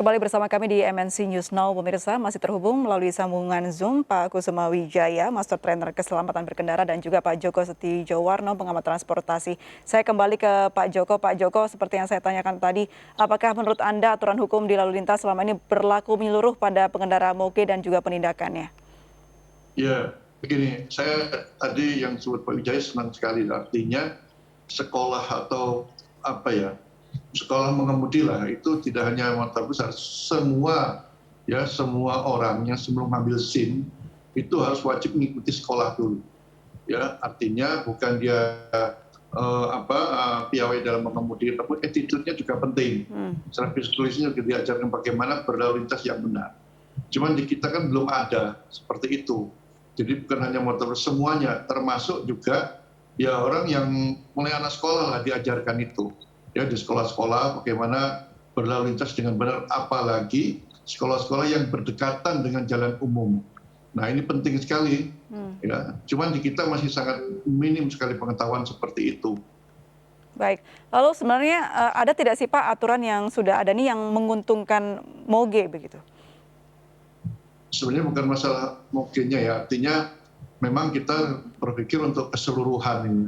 Kembali bersama kami di MNC News Now, pemirsa. Masih terhubung melalui sambungan Zoom Pak Kusuma Wijaya, Master Trainer Keselamatan Berkendara, dan juga Pak Joko Setiowarno, pengamat transportasi. Saya kembali ke Pak Joko. Pak Joko, seperti yang saya tanyakan tadi, apakah menurut Anda aturan hukum di lalu lintas selama ini berlaku menyeluruh pada pengendara moge dan juga penindakannya? Ya, begini, saya tadi yang sebut Pak Wijaya senang sekali. Artinya sekolah atau sekolah mengemudi lah, itu tidak hanya motor besar, semua orang yang sebelum ambil SIM itu harus wajib mengikuti sekolah dulu. Ya, artinya bukan dia piawai dalam mengemudi, tapi attitude-nya juga penting. Secara psikologisnya juga diajarkan bagaimana berlalu lintas yang benar. Cuman di kita kan belum ada seperti itu. Jadi bukan hanya motor, semuanya, termasuk juga ya orang yang mulai anak sekolah lah diajarkan itu. Ya, di sekolah-sekolah bagaimana berlalu lintas dengan benar, apalagi sekolah-sekolah yang berdekatan dengan jalan umum. Nah, ini penting sekali. Ya, cuman di kita masih sangat minim sekali pengetahuan seperti itu. Baik, lalu sebenarnya ada tidak sih Pak aturan yang sudah ada nih yang menguntungkan moge begitu? Sebenarnya bukan masalah mogenya ya, artinya memang kita berpikir untuk keseluruhan ini.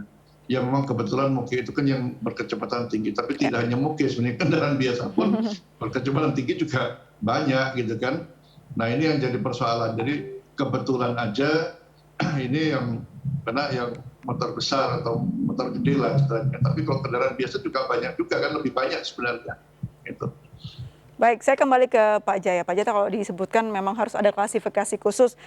Ya memang kebetulan moge itu kan yang berkecepatan tinggi, tapi tidak hanya moge, sebenarnya kendaraan biasa pun berkecepatan tinggi juga banyak gitu kan. Nah, ini yang jadi persoalan. Jadi kebetulan aja ini yang kena yang motor besar atau motor gede lah istilahnya. Tapi kalau kendaraan biasa juga banyak juga kan, lebih banyak sebenarnya. Gitu. Baik, saya kembali ke Pak Jaya. Pak Jaya, kalau disebutkan memang harus ada klasifikasi khusus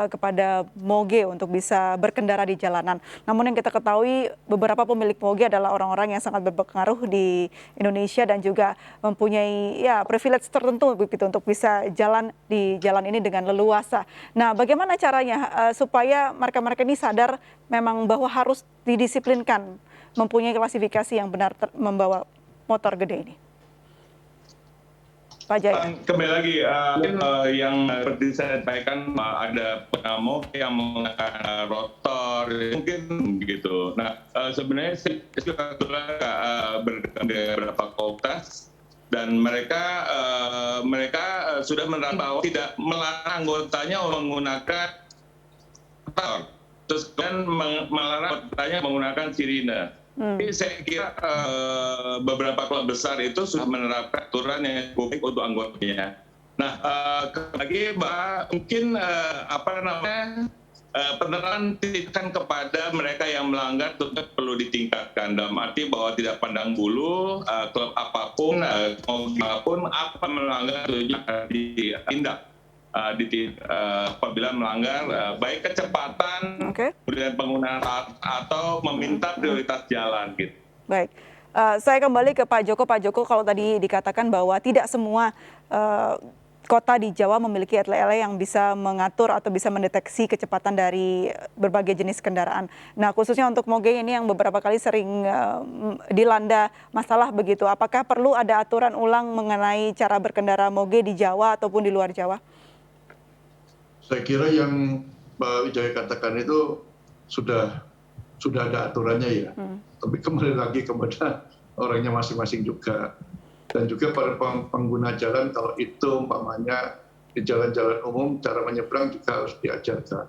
kepada moge untuk bisa berkendara di jalanan. Namun yang kita ketahui beberapa pemilik moge adalah orang-orang yang sangat berpengaruh di Indonesia dan juga mempunyai privilege tertentu begitu untuk bisa jalan di jalan ini dengan leluasa. Nah, bagaimana caranya supaya mereka-mereka ini sadar memang bahwa harus didisiplinkan mempunyai klasifikasi yang benar membawa motor gede ini? Pak Jaya. Kembali lagi, yang seperti saya sampaikan ada pengamuk yang menggunakan rotor, mungkin begitu. Nah, sebenarnya saya juga berdekatan dengan beberapa komunitas dan mereka sudah menerapkan bahwa tidak melarang anggotanya menggunakan rotor, terus kemudian melarang anggotanya menggunakan sirine. Jadi saya kira beberapa klub besar itu sudah menerapkan aturan yang baik untuk anggotanya. Nah, lagi mungkin penerapan tindakan kepada mereka yang melanggar tentu perlu ditingkatkan. Dalam arti bahwa tidak pandang bulu, klub apapun, apa melanggar itu ditindak. Apabila melanggar baik kecepatan, kemudian penggunaan atau meminta prioritas jalan gitu. Baik, saya kembali ke Pak Joko. Pak Joko, kalau tadi dikatakan bahwa tidak semua kota di Jawa memiliki etle-ele yang bisa mengatur atau bisa mendeteksi kecepatan dari berbagai jenis kendaraan. Nah, khususnya untuk moge ini yang beberapa kali sering dilanda masalah begitu. Apakah perlu ada aturan ulang mengenai cara berkendara moge di Jawa ataupun di luar Jawa? Saya kira yang Pak Wijaya katakan itu sudah ada aturannya ya. Tapi kembali lagi kepada orangnya masing-masing juga. Dan juga para pengguna jalan, kalau itu umpamanya di jalan-jalan umum, cara menyeberang juga harus diajarkan.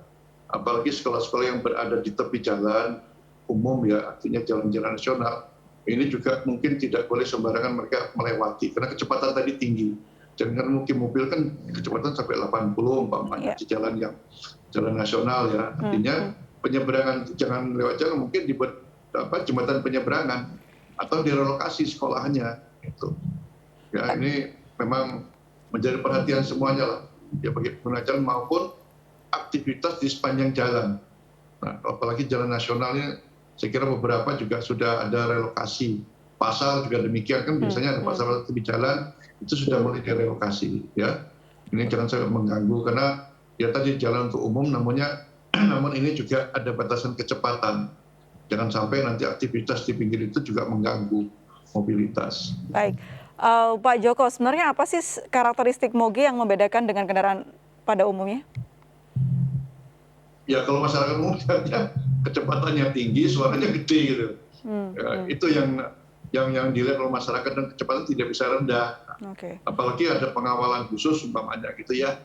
Apalagi sekolah-sekolah yang berada di tepi jalan umum ya, artinya jalan-jalan nasional, ini juga mungkin tidak boleh sembarangan mereka melewati, karena kecepatan tadi tinggi. Jangan mungkin mobil kan kecepatan sampai 80 umpamanya di jalan nasional ya. Artinya penyeberangan jangan lewat jalan, mungkin dibuat jembatan penyeberangan atau direlokasi sekolahnya itu. Ya, ini memang menjadi perhatian semuanya lah. Ya, bagi pengguna jalan maupun aktivitas di sepanjang jalan. Nah, apalagi jalan nasional ini saya kira beberapa juga sudah ada relokasi. Pasar juga demikian kan, biasanya ada pasar di jalan itu sudah mulai direlokasi ya. Ini jangan sampai mengganggu karena ya tadi jalan untuk umum namun ini juga ada batasan kecepatan. Jangan sampai nanti aktivitas di pinggir itu juga mengganggu mobilitas. Baik, Pak Joko, sebenarnya apa sih karakteristik moge yang membedakan dengan kendaraan pada umumnya? Ya kalau masyarakat umum kecepatannya tinggi, suaranya gede gitu. Itu yang yang dilihat oleh masyarakat dan kecepatan tidak bisa rendah. Oke. Apalagi ada pengawalan khusus umpamanya gitu ya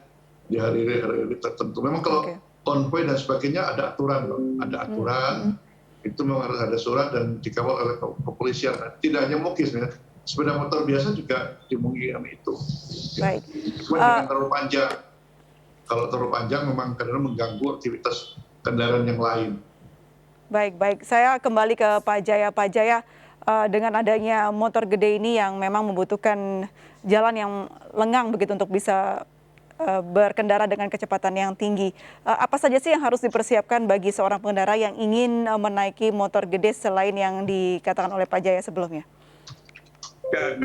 di hari-hari tertentu. Memang kalau konvoy dan sebagainya ada aturan loh, ada aturan. Itu memang harus ada surat dan dikawal oleh kepolisian. Tidak hanya moge sebenarnya, sepeda motor biasa juga dimungkinkan itu. Baik. Cuma jangan terlalu panjang. Kalau terlalu panjang memang kadang mengganggu aktivitas kendaraan yang lain. Baik. Saya kembali ke Pak Jaya. Pak Jaya, dengan adanya motor gede ini yang memang membutuhkan jalan yang lengang begitu untuk bisa berkendara dengan kecepatan yang tinggi. Apa saja sih yang harus dipersiapkan bagi seorang pengendara yang ingin menaiki motor gede selain yang dikatakan oleh Pak Jaya sebelumnya? Ya,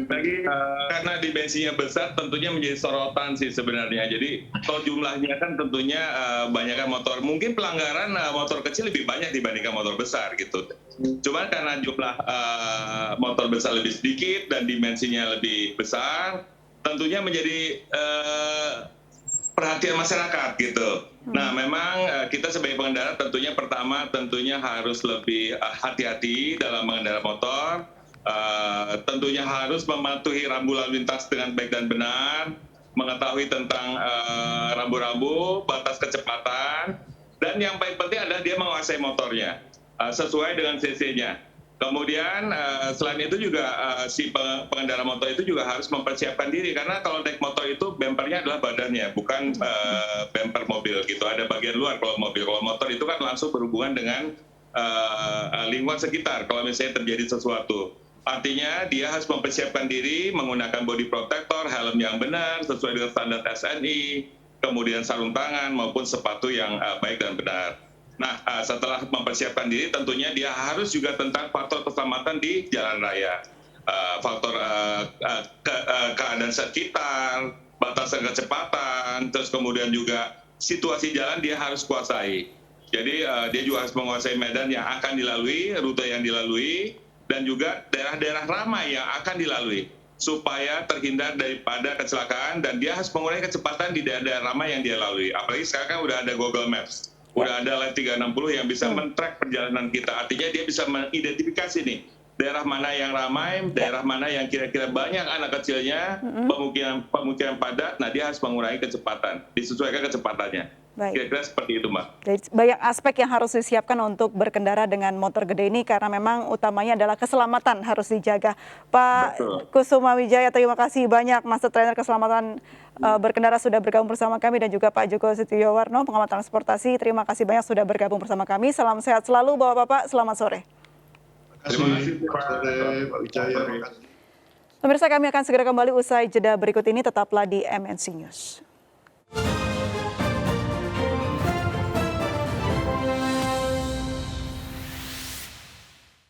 karena dimensinya besar tentunya menjadi sorotan sih sebenarnya. Jadi kalau jumlahnya kan tentunya banyakkan motor. Mungkin pelanggaran motor kecil lebih banyak dibandingkan motor besar gitu. Cuman karena jumlah motor besar lebih sedikit dan dimensinya lebih besar, tentunya menjadi perhatian masyarakat gitu. Nah, memang kita sebagai pengendara tentunya pertama harus lebih hati-hati dalam mengendara motor. Tentunya harus mematuhi rambu lalu lintas dengan baik dan benar, mengetahui tentang rambu-rambu, batas kecepatan, dan yang paling penting adalah dia menguasai motornya sesuai dengan cc-nya. Kemudian selain itu juga si pengendara motor itu juga harus mempersiapkan diri, karena kalau naik motor itu bempernya adalah badannya, bukan bemper mobil gitu. Ada bagian luar kalau mobil. Kalau motor itu kan langsung berhubungan dengan lingkungan sekitar kalau misalnya terjadi sesuatu. Artinya dia harus mempersiapkan diri menggunakan body protector, helm yang benar sesuai dengan standar SNI, kemudian sarung tangan maupun sepatu yang baik dan benar. Nah, setelah mempersiapkan diri, tentunya dia harus juga tentang faktor keselamatan di jalan raya, faktor keadaan sekitar, batasan kecepatan, terus kemudian juga situasi jalan dia harus kuasai. Jadi dia juga harus menguasai medan yang akan dilalui, rute yang dilalui, dan juga daerah-daerah ramai yang akan dilalui, supaya terhindar daripada kecelakaan, dan dia harus mengurangi kecepatan di daerah-daerah ramai yang dia lalui. Apalagi sekarang kan udah ada Google Maps. Udah ada Live 360 yang bisa men-track perjalanan kita. Artinya dia bisa mengidentifikasi nih, daerah mana yang ramai, daerah mana yang kira-kira banyak anak kecilnya, pemukiman padat. Nah, dia harus mengurangi kecepatan, disesuaikan kecepatannya. Kira-kira seperti itu, Mbak. Jadi banyak aspek yang harus disiapkan untuk berkendara dengan motor gede ini, karena memang utamanya adalah keselamatan harus dijaga. Pak Kusuma Wijaya, terima kasih banyak, Master Trainer Keselamatan Berkendara sudah bergabung bersama kami, dan juga Pak Joko Setiyowarno, pengamat transportasi. Terima kasih banyak sudah bergabung bersama kami. Salam sehat selalu, Bapak-Bapak. Selamat sore. Terima kasih, Pak Wijaya. Pemirsa, kami akan segera kembali usai jeda berikut ini. Tetaplah di MNC News.